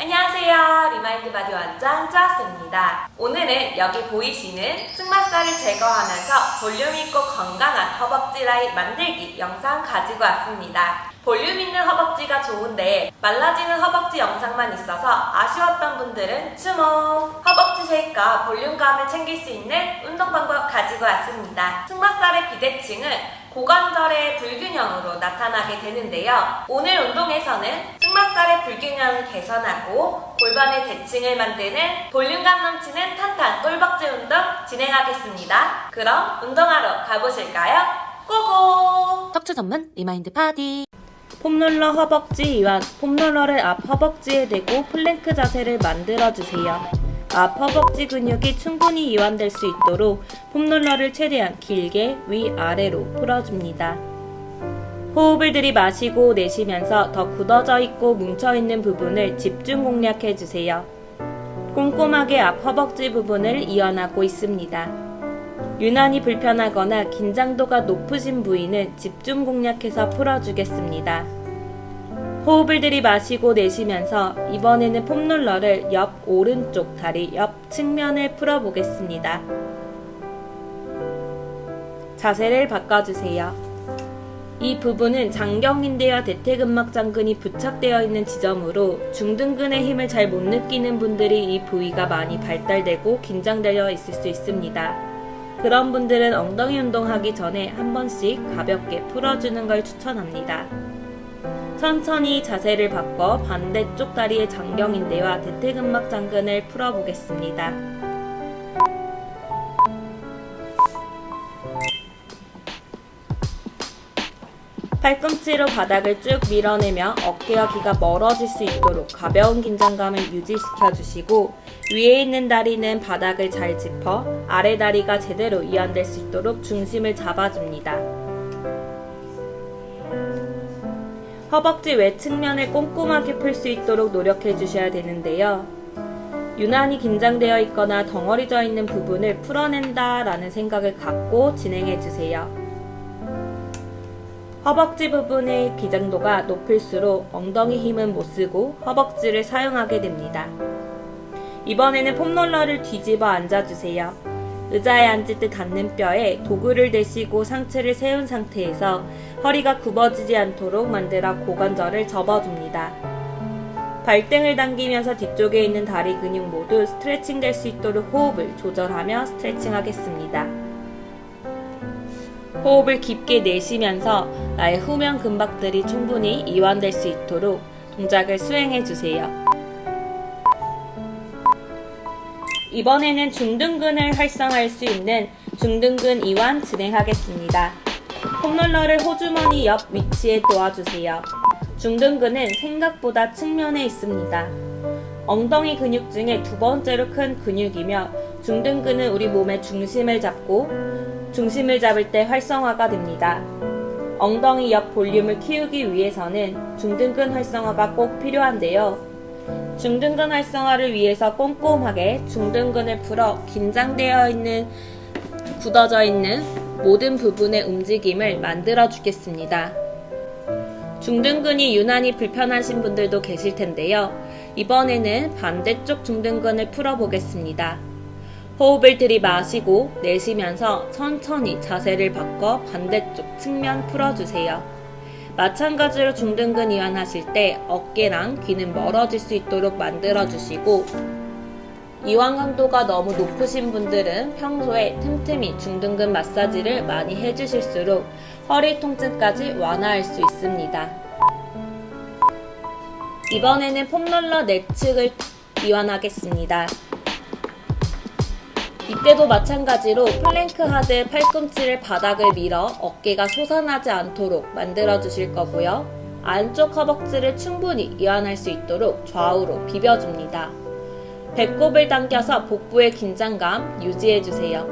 안녕하세요. 리마인드 바디 원장 쩌스입니다. 오늘은 여기 보이시는 승마살을 제거하면서 볼륨 있고 건강한 허벅지 라인 만들기 영상 가지고 왔습니다. 볼륨 있는 허벅지가 좋은데 말라지는 허벅지 영상만 있어서 아쉬웠던 분들은 주목! 허벅지 쉐입과 볼륨감을 챙길 수 있는 운동 방법 가지고 왔습니다. 승마살의 비대칭은 고관절의 불균형으로 나타나게 되는데요. 오늘 운동에서는 승마살의 불균형을 개선하고 골반의 대칭을 만드는 볼륨감 넘치는 탄탄 꿀벅지 운동 진행하겠습니다. 그럼 운동하러 가보실까요? 고고! 척추 전문 리마인드 바디. 폼롤러 허벅지 이완. 폼롤러를 앞 허벅지에 대고 플랭크 자세를 만들어주세요. 앞 허벅지 근육이 충분히 이완될 수 있도록 폼롤러를 최대한 길게 위아래로 풀어줍니다. 호흡을 들이마시고 내쉬면서 더 굳어져 있고 뭉쳐있는 부분을 집중 공략해주세요. 꼼꼼하게 앞 허벅지 부분을 이완하고 있습니다. 유난히 불편하거나 긴장도가 높으신 부위는 집중 공략해서 풀어주겠습니다. 호흡을 들이마시고 내쉬면서 이번에는 폼롤러를 옆 오른쪽 다리 옆 측면을 풀어보겠습니다. 자세를 바꿔주세요. 이 부분은 장경인대와 대퇴근막장근이 부착되어 있는 지점으로 중등근의 힘을 잘 못 느끼는 분들이 이 부위가 많이 발달되고 긴장되어 있을 수 있습니다. 그런 분들은 엉덩이 운동하기 전에 한 번씩 가볍게 풀어주는 걸 추천합니다. 천천히 자세를 바꿔 반대쪽 다리의 장경인대와 대퇴근막장근을 풀어보겠습니다. 팔꿈치로 바닥을 쭉 밀어내며 어깨와 귀가 멀어질 수 있도록 가벼운 긴장감을 유지시켜주시고 위에 있는 다리는 바닥을 잘 짚어 아래 다리가 제대로 이완될 수 있도록 중심을 잡아줍니다. 허벅지 외 측면을 꼼꼼하게 풀 수 있도록 노력해 주셔야 되는데요. 유난히 긴장되어 있거나 덩어리져 있는 부분을 풀어낸다 라는 생각을 갖고 진행해 주세요. 허벅지 부분의 긴장도가 높을수록 엉덩이 힘은 못 쓰고 허벅지를 사용하게 됩니다. 이번에는 폼롤러를 뒤집어 앉아주세요. 의자에 앉을 때 닿는 뼈에 도구를 대시고 상체를 세운 상태에서 허리가 굽어지지 않도록 만들어 고관절을 접어줍니다. 발등을 당기면서 뒤쪽에 있는 다리 근육 모두 스트레칭 될 수 있도록 호흡을 조절하며 스트레칭 하겠습니다. 호흡을 깊게 내쉬면서 나의 후면 근박들이 충분히 이완될 수 있도록 동작을 수행해주세요. 이번에는 중등근을 활성화할 수 있는 중등근 이완 진행하겠습니다. 폼롤러를 호주머니 옆 위치에 놓아주세요. 중등근은 생각보다 측면에 있습니다. 엉덩이 근육 중에 두 번째로 큰 근육이며 중등근은 우리 몸의 중심을 잡을 때 활성화가 됩니다. 엉덩이 옆 볼륨을 키우기 위해서는 중등근 활성화가 꼭 필요한데요. 중등근 활성화를 위해서 꼼꼼하게 중등근을 풀어 긴장되어 있는, 굳어져 있는 모든 부분의 움직임을 만들어 주겠습니다. 중등근이 유난히 불편하신 분들도 계실 텐데요. 이번에는 반대쪽 중등근을 풀어 보겠습니다. 호흡을 들이마시고 내쉬면서 천천히 자세를 바꿔 반대쪽 측면 풀어주세요. 마찬가지로 중등근 이완하실 때 어깨랑 귀는 멀어질 수 있도록 만들어주시고 이완 강도가 너무 높으신 분들은 평소에 틈틈이 중등근 마사지를 많이 해주실수록 허리 통증까지 완화할 수 있습니다. 이번에는 폼롤러 내측을 이완하겠습니다. 이때도 마찬가지로 플랭크 하드 팔꿈치를 바닥을 밀어 어깨가 솟아나지 않도록 만들어 주실 거고요. 안쪽 허벅지를 충분히 이완할 수 있도록 좌우로 비벼줍니다. 배꼽을 당겨서 복부의 긴장감 유지해 주세요.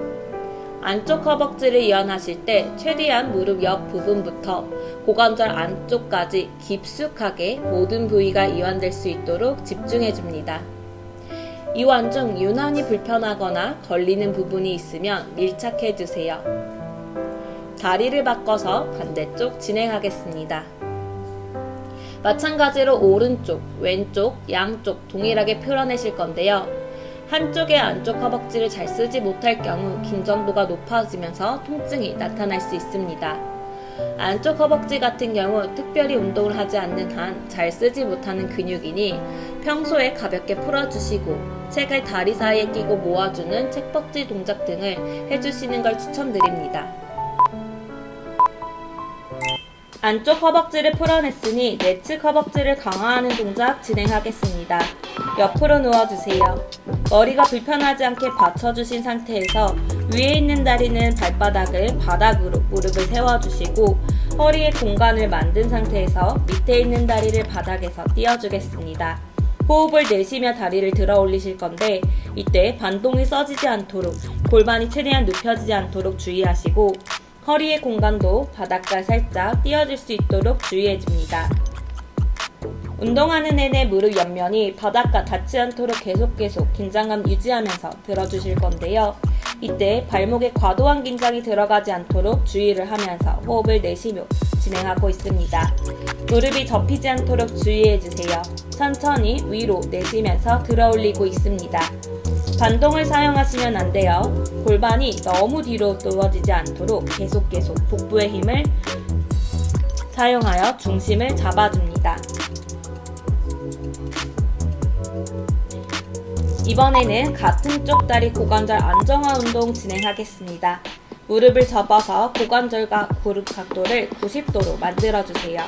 안쪽 허벅지를 이완하실 때 최대한 무릎 옆 부분부터 고관절 안쪽까지 깊숙하게 모든 부위가 이완될 수 있도록 집중해 줍니다. 이완 중 유난히 불편하거나 걸리는 부분이 있으면 밀착해주세요. 다리를 바꿔서 반대쪽 진행하겠습니다. 마찬가지로 오른쪽, 왼쪽, 양쪽 동일하게 풀어내실 건데요. 한쪽의 안쪽 허벅지를 잘 쓰지 못할 경우 긴장도가 높아지면서 통증이 나타날 수 있습니다. 안쪽 허벅지 같은 경우 특별히 운동을 하지 않는 한 잘 쓰지 못하는 근육이니 평소에 가볍게 풀어주시고 책을 다리 사이에 끼고 모아주는 책벅지 동작 등을 해주시는 걸 추천드립니다. 안쪽 허벅지를 풀어냈으니 내측 허벅지를 강화하는 동작 진행하겠습니다. 옆으로 누워주세요. 머리가 불편하지 않게 받쳐주신 상태에서 위에 있는 다리는 발바닥을 바닥으로 무릎을 세워주시고 허리에 공간을 만든 상태에서 밑에 있는 다리를 바닥에서 띄워주겠습니다. 호흡을 내쉬며 다리를 들어 올리실 건데 이때 반동이 써지지 않도록 골반이 최대한 눕혀지지 않도록 주의하시고 허리의 공간도 바닥과 살짝 띄워질 수 있도록 주의해줍니다. 운동하는 내내 무릎 옆면이 바닥과 닿지 않도록 계속 긴장감 유지하면서 들어주실 건데요. 이때 발목에 과도한 긴장이 들어가지 않도록 주의를 하면서 호흡을 내쉬며 진행하고 있습니다. 무릎이 접히지 않도록 주의해주세요. 천천히 위로 내쉬면서 들어 올리고 있습니다. 반동을 사용하시면 안 돼요. 골반이 너무 뒤로 누워지지 않도록 계속 복부의 힘을 사용하여 중심을 잡아줍니다. 이번에는 같은 쪽 다리 고관절 안정화 운동 진행하겠습니다. 무릎을 접어서 고관절과 무릎 각도를 90도로 만들어주세요.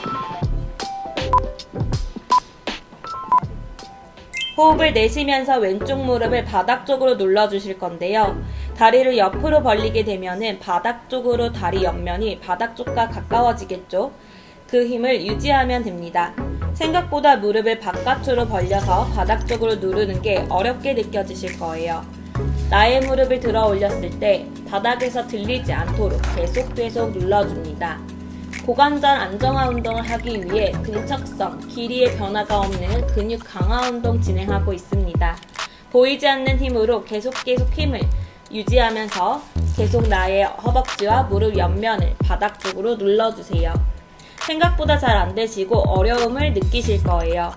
호흡을 내쉬면서 왼쪽 무릎을 바닥 쪽으로 눌러주실 건데요. 다리를 옆으로 벌리게 되면은 바닥 쪽으로 다리 옆면이 바닥 쪽과 가까워지겠죠? 그 힘을 유지하면 됩니다. 생각보다 무릎을 바깥으로 벌려서 바닥 쪽으로 누르는 게 어렵게 느껴지실 거예요. 나의 무릎을 들어 올렸을 때 바닥에서 들리지 않도록 계속 눌러줍니다. 고관절 안정화 운동을 하기 위해 근척성, 길이의 변화가 없는 근육 강화 운동 진행하고 있습니다. 보이지 않는 힘으로 계속 힘을 유지하면서 계속 나의 허벅지와 무릎 옆면을 바닥 쪽으로 눌러주세요. 생각보다 잘 안 되시고 어려움을 느끼실 거예요.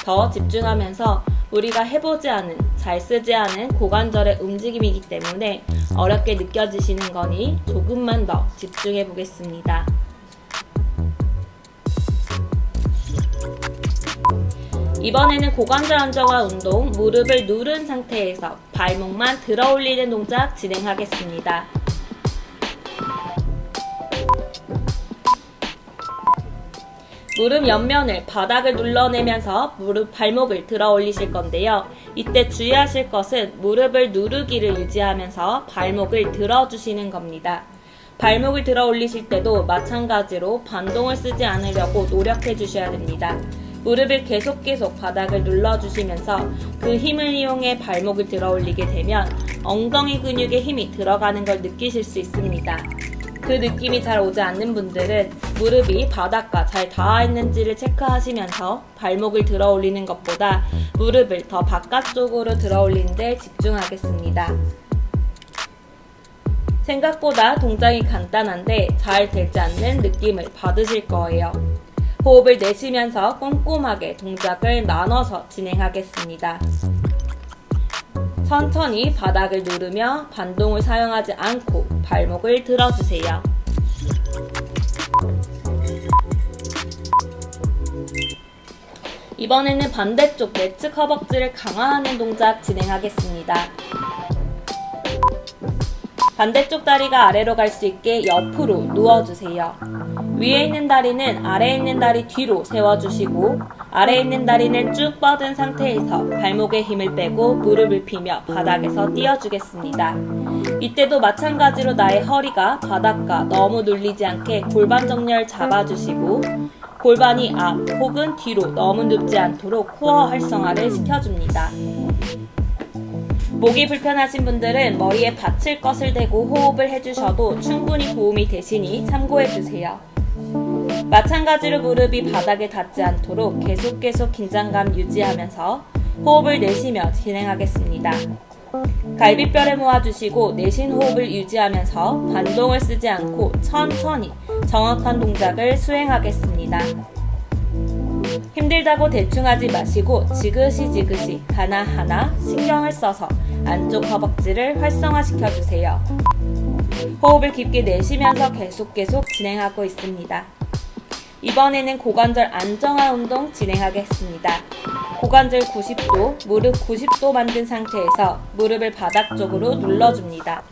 더 집중하면서 우리가 해보지 않은, 잘 쓰지 않은 고관절의 움직임이기 때문에 어렵게 느껴지시는 거니 조금만 더 집중해 보겠습니다. 이번에는 고관절 안정화 운동, 무릎을 누른 상태에서 발목만 들어 올리는 동작 진행하겠습니다. 무릎 옆면을 바닥을 눌러내면서 발목을 들어 올리실 건데요. 이때 주의하실 것은 무릎을 누르기를 유지하면서 발목을 들어주시는 겁니다. 발목을 들어 올리실 때도 마찬가지로 반동을 쓰지 않으려고 노력해 주셔야 됩니다. 무릎을 계속 바닥을 눌러주시면서 그 힘을 이용해 발목을 들어 올리게 되면 엉덩이 근육에 힘이 들어가는 걸 느끼실 수 있습니다. 그 느낌이 잘 오지 않는 분들은 무릎이 바닥과 잘 닿아 있는지를 체크하시면서 발목을 들어 올리는 것보다 무릎을 더 바깥쪽으로 들어 올리는 데 집중하겠습니다. 생각보다 동작이 간단한데 잘 되지 않는 느낌을 받으실 거예요. 호흡을 내쉬면서 꼼꼼하게 동작을 나눠서 진행하겠습니다. 천천히 바닥을 누르며 반동을 사용하지 않고 발목을 들어주세요. 이번에는 반대쪽 내측 허벅지를 강화하는 동작 진행하겠습니다. 반대쪽 다리가 아래로 갈 수 있게 옆으로 누워주세요. 위에 있는 다리는 아래에 있는 다리 뒤로 세워주시고 아래에 있는 다리는 쭉 뻗은 상태에서 발목에 힘을 빼고 무릎을 펴며 바닥에서 띄워주겠습니다. 이때도 마찬가지로 나의 허리가 바닥과 너무 눌리지 않게 골반 정렬 잡아주시고 골반이 앞 혹은 뒤로 너무 눕지 않도록 코어 활성화를 시켜줍니다. 목이 불편하신 분들은 머리에 받칠 것을 대고 호흡을 해주셔도 충분히 도움이 되시니 참고해주세요. 마찬가지로 무릎이 바닥에 닿지 않도록 계속 긴장감 유지하면서 호흡을 내쉬며 진행하겠습니다. 갈비뼈를 모아주시고 내쉰 호흡을 유지하면서 반동을 쓰지 않고 천천히 정확한 동작을 수행하겠습니다. 힘들다고 대충 하지 마시고 지그시 하나하나 신경을 써서 안쪽 허벅지를 활성화시켜 주세요. 호흡을 깊게 내쉬면서 계속 진행하고 있습니다. 이번에는 고관절 안정화 운동 진행하겠습니다. 고관절 90도, 무릎 90도 만든 상태에서 무릎을 바닥 쪽으로 눌러줍니다.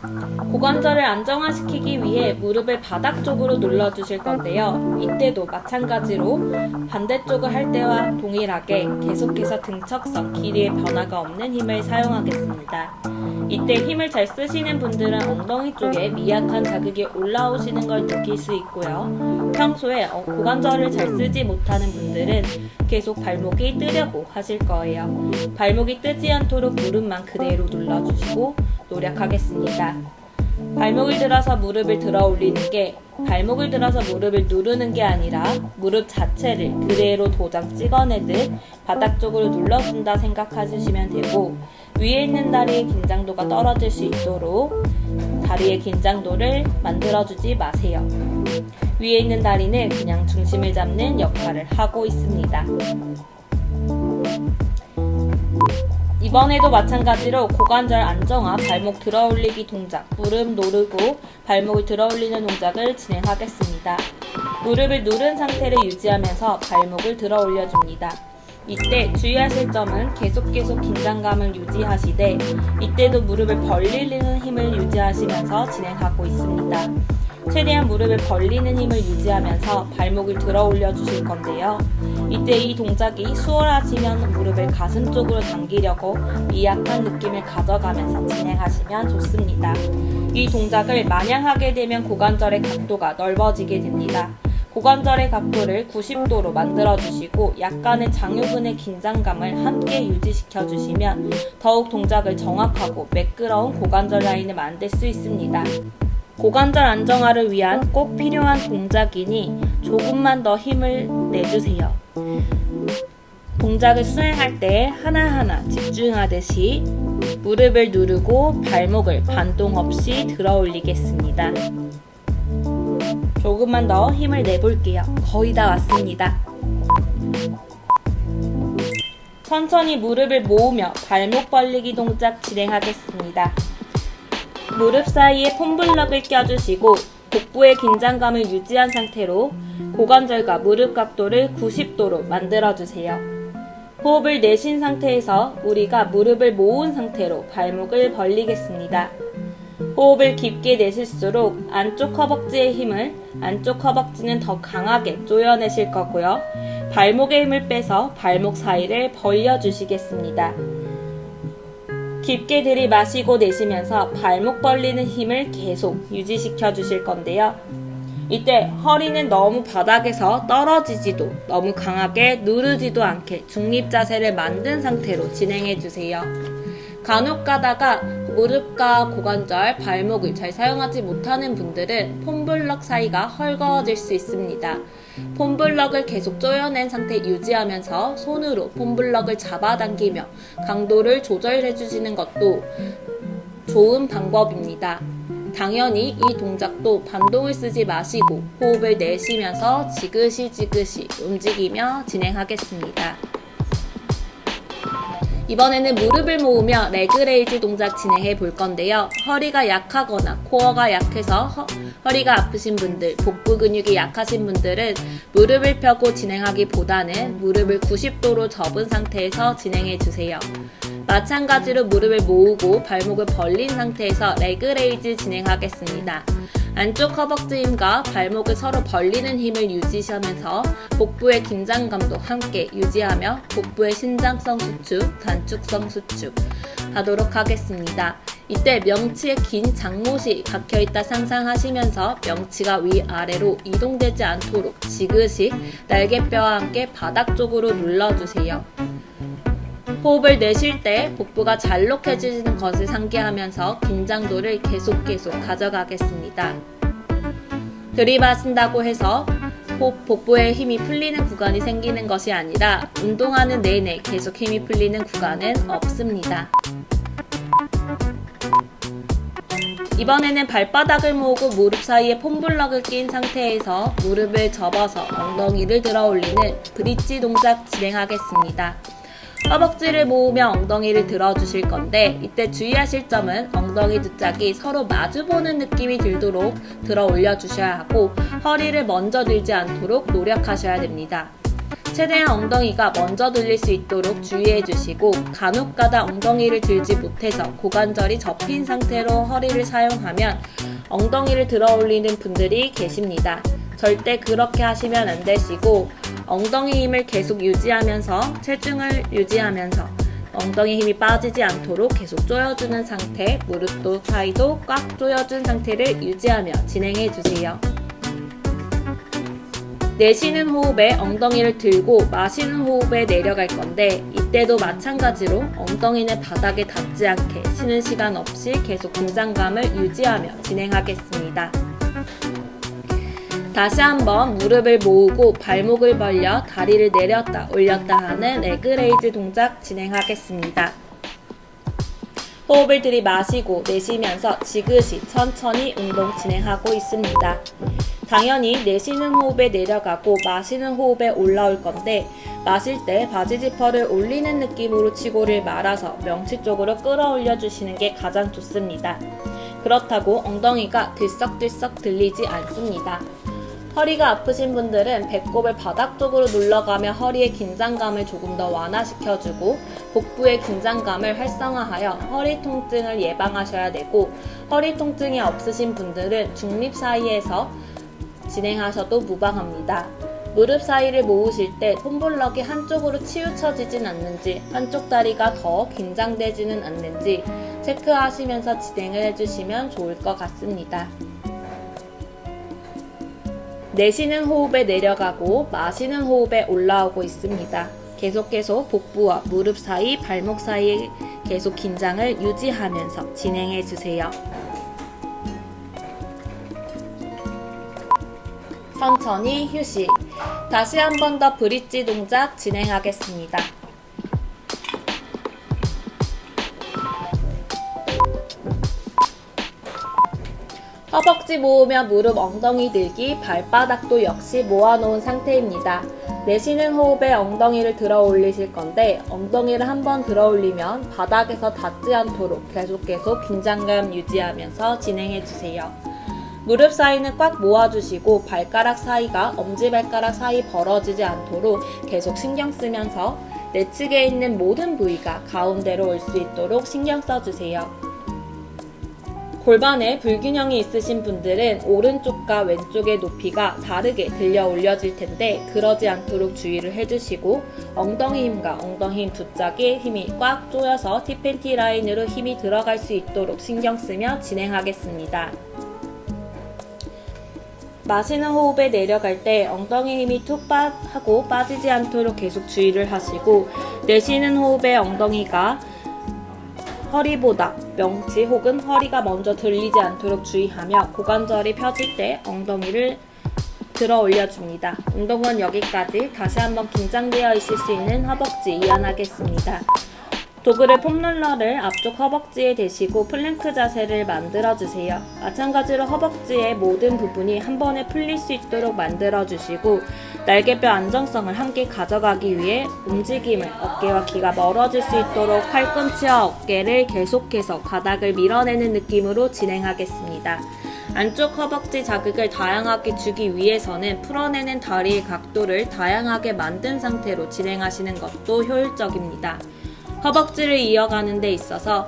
고관절을 안정화시키기 위해 무릎을 바닥 쪽으로 눌러주실 건데요. 이때도 마찬가지로 반대쪽을 할 때와 동일하게 계속해서 등척성, 길이의 변화가 없는 힘을 사용하겠습니다. 이때 힘을 잘 쓰시는 분들은 엉덩이 쪽에 미약한 자극이 올라오시는 걸 느낄 수 있고요. 평소에 고관절을 잘 쓰지 못하는 분들은 계속 발목이 뜨려고 하실 거예요. 발목이 뜨지 않도록 무릎만 그대로 눌러주시고 노력하겠습니다. 발목을 들어서 무릎을 들어 올리는 게 발목을 들어서 무릎을 누르는 게 아니라 무릎 자체를 그대로 도장 찍어내듯 바닥 쪽으로 눌러준다 생각하시면 되고, 위에 있는 다리의 긴장도가 떨어질 수 있도록 다리의 긴장도를 만들어주지 마세요. 위에 있는 다리는 그냥 중심을 잡는 역할을 하고 있습니다. 이번에도 마찬가지로 고관절 안정화, 발목 들어 올리기 동작, 무릎 누르고 발목을 들어 올리는 동작을 진행하겠습니다. 무릎을 누른 상태를 유지하면서 발목을 들어 올려줍니다. 이때 주의하실 점은 계속 긴장감을 유지하시되, 이때도 무릎을 벌리는 힘을 유지하시면서 진행하고 있습니다. 최대한 무릎을 벌리는 힘을 유지하면서 발목을 들어 올려 주실 건데요. 이때 이 동작이 수월하시면 무릎을 가슴 쪽으로 당기려고 미약한 느낌을 가져가면서 진행하시면 좋습니다. 이 동작을 마냥 하게 되면 고관절의 각도가 넓어지게 됩니다. 고관절의 각도를 90도로 만들어주시고 약간의 장요근의 긴장감을 함께 유지시켜주시면 더욱 동작을 정확하고 매끄러운 고관절 라인을 만들 수 있습니다. 고관절 안정화를 위한 꼭 필요한 동작이니 조금만 더 힘을 내주세요. 동작을 수행할 때 하나하나 집중하듯이 무릎을 누르고 발목을 반동 없이 들어 올리겠습니다. 조금만 더 힘을 내볼게요. 거의 다 왔습니다. 천천히 무릎을 모으며 발목 벌리기 동작 진행하겠습니다. 무릎 사이에 폼블럭을 껴주시고 복부의 긴장감을 유지한 상태로 고관절과 무릎 각도를 90도로 만들어주세요. 호흡을 내쉰 상태에서 우리가 무릎을 모은 상태로 발목을 벌리겠습니다. 호흡을 깊게 내쉴수록 안쪽 허벅지의 힘을, 안쪽 허벅지는 더 강하게 조여내실 거고요. 발목의 힘을 빼서 발목 사이를 벌려주시겠습니다. 깊게 들이마시고 내쉬면서 발목 벌리는 힘을 계속 유지시켜 주실 건데요. 이때 허리는 너무 바닥에서 떨어지지도 너무 강하게 누르지도 않게 중립 자세를 만든 상태로 진행해 주세요. 간혹 가다가 무릎과 고관절, 발목을 잘 사용하지 못하는 분들은 폼블럭 사이가 헐거워질 수 있습니다. 폼블럭을 계속 조여낸 상태 유지하면서 손으로 폼블럭을 잡아당기며 강도를 조절해 주시는 것도 좋은 방법입니다. 당연히 이 동작도 반동을 쓰지 마시고 호흡을 내쉬면서 지그시 움직이며 진행하겠습니다. 이번에는 무릎을 모으며 레그레이즈 동작 진행해 볼 건데요. 허리가 약하거나 코어가 약해서 허리가 아프신 분들, 복부 근육이 약하신 분들은 무릎을 펴고 진행하기보다는 무릎을 90도로 접은 상태에서 진행해 주세요. 마찬가지로 무릎을 모으고 발목을 벌린 상태에서 레그레이즈 진행하겠습니다. 안쪽 허벅지 힘과 발목을 서로 벌리는 힘을 유지하면서 복부의 긴장감도 함께 유지하며 복부의 신장성 수축, 단축성 수축 하도록 하겠습니다. 이때 명치에 긴 장못이 박혀있다 상상하시면서 명치가 위아래로 이동되지 않도록 지그시 날개뼈와 함께 바닥 쪽으로 눌러주세요. 호흡을 내쉴 때 복부가 잘록해지는 것을 상기하면서 긴장도를 계속 가져가겠습니다. 들이마신다고 해서 복부에 힘이 풀리는 구간이 생기는 것이 아니라 운동하는 내내 계속 힘이 풀리는 구간은 없습니다. 이번에는 발바닥을 모으고 무릎 사이에 폼블럭을 낀 상태에서 무릎을 접어서 엉덩이를 들어 올리는 브릿지 동작 진행하겠습니다. 허벅지를 모으며 엉덩이를 들어주실 건데 이때 주의하실 점은 엉덩이 두 짝이 서로 마주보는 느낌이 들도록 들어 올려주셔야 하고 허리를 먼저 들지 않도록 노력하셔야 됩니다. 최대한 엉덩이가 먼저 들릴 수 있도록 주의해 주시고 간혹가다 엉덩이를 들지 못해서 고관절이 접힌 상태로 허리를 사용하면 엉덩이를 들어 올리는 분들이 계십니다. 절대 그렇게 하시면 안 되시고 엉덩이 힘을 계속 유지하면서 체중을 유지하면서 엉덩이 힘이 빠지지 않도록 계속 조여주는 상태, 무릎도 사이도 꽉 조여준 상태를 유지하며 진행해 주세요. 내쉬는 호흡에 엉덩이를 들고 마시는 호흡에 내려갈 건데 이때도 마찬가지로 엉덩이는 바닥에 닿지 않게 쉬는 시간 없이 계속 긴장감을 유지하며 진행하겠습니다. 다시 한번 무릎을 모으고 발목을 벌려 다리를 내렸다 올렸다 하는 레그레이즈 동작 진행하겠습니다. 호흡을 들이마시고 내쉬면서 지그시 천천히 운동 진행하고 있습니다. 당연히 내쉬는 호흡에 내려가고 마시는 호흡에 올라올 건데 마실 때 바지 지퍼를 올리는 느낌으로 치고를 말아서 명치 쪽으로 끌어올려 주시는 게 가장 좋습니다. 그렇다고 엉덩이가 들썩들썩 들리지 않습니다. 허리가 아프신 분들은 배꼽을 바닥 쪽으로 눌러가며 허리의 긴장감을 조금 더 완화시켜주고 복부의 긴장감을 활성화하여 허리 통증을 예방하셔야 되고 허리 통증이 없으신 분들은 중립 사이에서 진행하셔도 무방합니다. 무릎 사이를 모으실 때 폼블럭이 한쪽으로 치우쳐지진 않는지 한쪽 다리가 더 긴장되지는 않는지 체크하시면서 진행을 해주시면 좋을 것 같습니다. 내쉬는 호흡에 내려가고 마시는 호흡에 올라오고 있습니다. 계속 복부와 무릎 사이, 발목 사이에 계속 긴장을 유지하면서 진행해 주세요. 천천히 휴식. 다시 한 번 더 브릿지 동작 진행하겠습니다. 허벅지 모으며 무릎 엉덩이 들기, 발바닥도 역시 모아놓은 상태입니다. 내쉬는 호흡에 엉덩이를 들어 올리실 건데 엉덩이를 한번 들어 올리면 바닥에서 닿지 않도록 계속 긴장감 유지하면서 진행해 주세요. 무릎 사이는 꽉 모아주시고 발가락 사이가 엄지발가락 사이 벌어지지 않도록 계속 신경 쓰면서 내측에 있는 모든 부위가 가운데로 올 수 있도록 신경 써주세요. 골반에 불균형이 있으신 분들은 오른쪽과 왼쪽의 높이가 다르게 들려 올려질 텐데 그러지 않도록 주의를 해주시고 엉덩이 힘과 엉덩이 힘 두 짝에 힘이 꽉 조여서 T&T 라인으로 힘이 들어갈 수 있도록 신경 쓰며 진행하겠습니다. 마시는 호흡에 내려갈 때 엉덩이 힘이 툭 하고 빠지지 않도록 계속 주의를 하시고 내쉬는 호흡에 엉덩이가 허리보다 명치 혹은 허리가 먼저 들리지 않도록 주의하며 고관절이 펴질 때 엉덩이를 들어 올려줍니다. 운동은 여기까지. 다시 한번 긴장되어 있을 수 있는 허벅지 이완하겠습니다. 도구를 폼롤러를 앞쪽 허벅지에 대시고 플랭크 자세를 만들어주세요. 마찬가지로 허벅지의 모든 부분이 한 번에 풀릴 수 있도록 만들어주시고 날개뼈 안정성을 함께 가져가기 위해 움직임을 어깨와 귀가 멀어질 수 있도록 팔꿈치와 어깨를 계속해서 바닥을 밀어내는 느낌으로 진행하겠습니다. 안쪽 허벅지 자극을 다양하게 주기 위해서는 풀어내는 다리의 각도를 다양하게 만든 상태로 진행하시는 것도 효율적입니다. 허벅지를 이어가는 데 있어서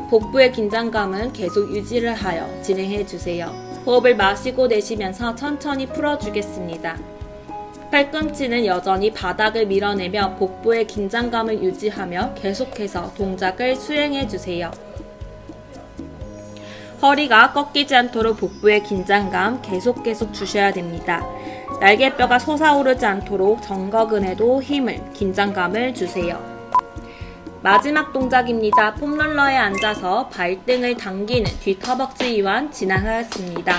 복부의 긴장감은 계속 유지를 하여 진행해 주세요. 호흡을 마시고 내쉬면서 천천히 풀어주겠습니다. 팔꿈치는 여전히 바닥을 밀어내며 복부의 긴장감을 유지하며 계속해서 동작을 수행해 주세요. 허리가 꺾이지 않도록 복부의 긴장감 계속 주셔야 됩니다. 날개뼈가 솟아오르지 않도록 정거근에도 힘을, 긴장감을 주세요. 마지막 동작입니다. 폼롤러에 앉아서 발등을 당기는 뒷허벅지 이완 진행하였습니다.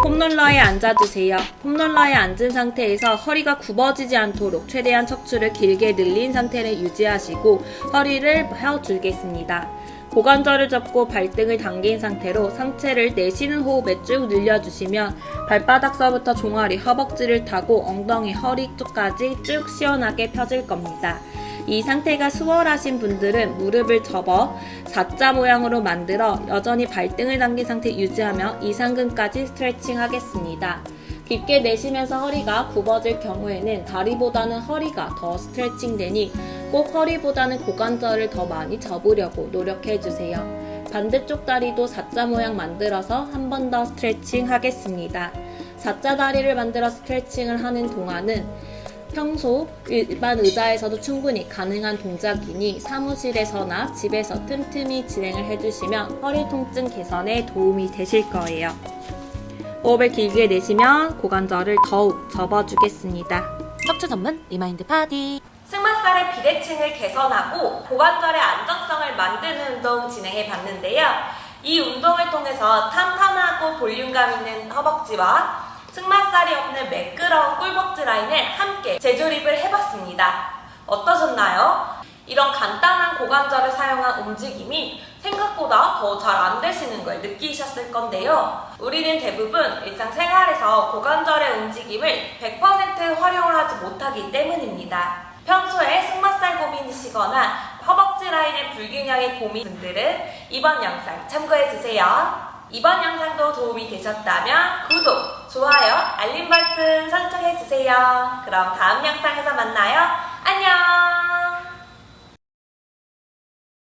폼롤러에 앉아주세요. 폼롤러에 앉은 상태에서 허리가 굽어지지 않도록 최대한 척추를 길게 늘린 상태를 유지하시고 허리를 펴주겠습니다. 고관절을 접고 발등을 당긴 상태로 상체를 내쉬는 호흡에 쭉 늘려주시면 발바닥서부터 종아리, 허벅지를 타고 엉덩이, 허리 쪽까지 쭉 시원하게 펴질 겁니다. 이 상태가 수월하신 분들은 무릎을 접어 4자 모양으로 만들어 여전히 발등을 당긴 상태 유지하며 이상근까지 스트레칭 하겠습니다. 깊게 내쉬면서 허리가 굽어질 경우에는 다리보다는 허리가 더 스트레칭 되니 꼭 허리보다는 고관절을 더 많이 접으려고 노력해주세요. 반대쪽 다리도 4자 모양 만들어서 한 번 더 스트레칭 하겠습니다. 4자 다리를 만들어 스트레칭을 하는 동안은 평소 일반 의자에서도 충분히 가능한 동작이니 사무실에서나 집에서 틈틈이 진행을 해주시면 허리 통증 개선에 도움이 되실 거예요. 호흡을 길게 내쉬면 고관절을 더욱 접어주겠습니다. 척추 전문 리마인드 파디. 승마살의 비대칭을 개선하고 고관절의 안정성을 만드는 운동 진행해 봤는데요. 이 운동을 통해서 탄탄하고 볼륨감 있는 허벅지와 승마살이 없는 매끄러운 꿀벅지 라인을 함께 재조립을 해봤습니다. 어떠셨나요? 이런 간단한 고관절을 사용한 움직임이 생각보다 더 잘 안 되시는 걸 느끼셨을 건데요. 우리는 대부분 일상생활에서 고관절의 움직임을 100% 활용을 하지 못하기 때문입니다. 평소에 승마살 고민이시거나 허벅지 라인의 불균형의 고민 분들은 이번 영상 참고해주세요. 이번 영상도 도움이 되셨다면 구독, 좋아요, 알림 버튼 설정해주세요. 그럼 다음 영상에서 만나요. 안녕!